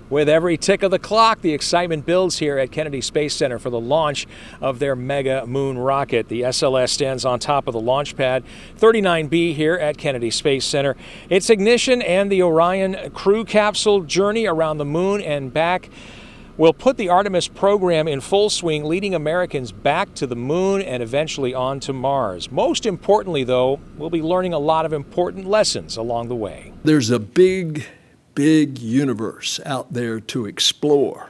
With every tick of the clock, the excitement builds here at Kennedy Space Center for the launch of their mega moon rocket. The SLS stands on top of the launch pad 39B here at Kennedy Space Center. Its ignition and the Orion crew capsule journey around the moon and back will put the Artemis program in full swing, leading Americans back to the moon and eventually on to Mars. Most importantly, though, we'll be learning a lot of important lessons along the way. There's a big universe out there to explore.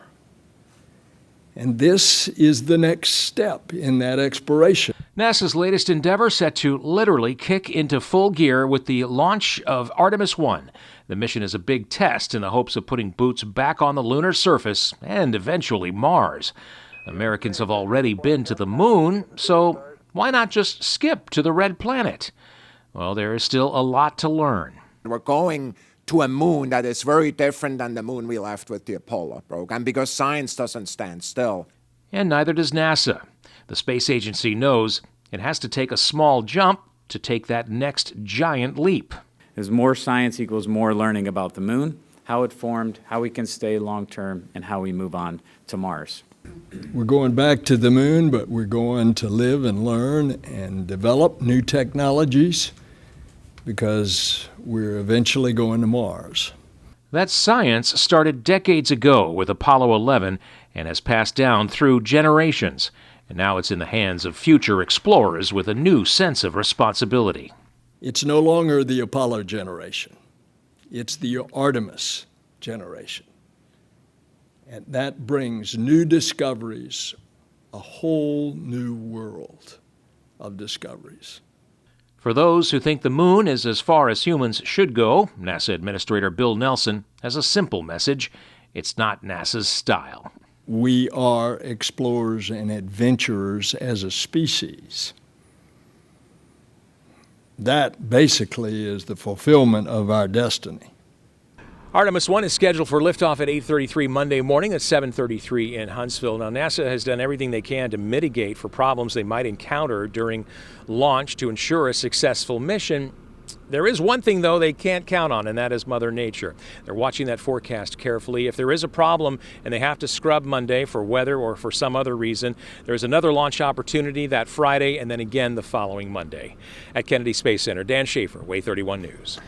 And this is the next step in that exploration. NASA's latest endeavor set to literally kick into full gear with the launch of Artemis 1. The mission is a big test in the hopes of putting boots back on the lunar surface and eventually Mars. Americans have already been to the moon, so why not just skip to the red planet? Well, there is still a lot to learn. We're going to a moon that is very different than the moon we left with the Apollo program, because science doesn't stand still. And neither does NASA. The space agency knows it has to take a small jump to take that next giant leap. As more science equals more learning about the moon, how it formed, how we can stay long-term, and how we move on to Mars. We're going back to the moon, but we're going to live and learn and develop new technologies, because we're eventually going to Mars. That science started decades ago with Apollo 11 and has passed down through generations. And now it's in the hands of future explorers with a new sense of responsibility. It's no longer the Apollo generation. It's the Artemis generation. And that brings new discoveries, a whole new world of discoveries. For those who think the moon is as far as humans should go, NASA Administrator Bill Nelson has a simple message. It's not NASA's style. We are explorers and adventurers as a species. That basically is the fulfillment of our destiny. Artemis 1 is scheduled for liftoff at 8:33 Monday morning at 7:33 in Huntsville. Now, NASA has done everything they can to mitigate for problems they might encounter during launch to ensure a successful mission. There is one thing, though, they can't count on, and that is Mother Nature. They're watching that forecast carefully. If there is a problem and they have to scrub Monday for weather or for some other reason, there's another launch opportunity that Friday and then again the following Monday. At Kennedy Space Center, Dan Schaefer, Way 31 News.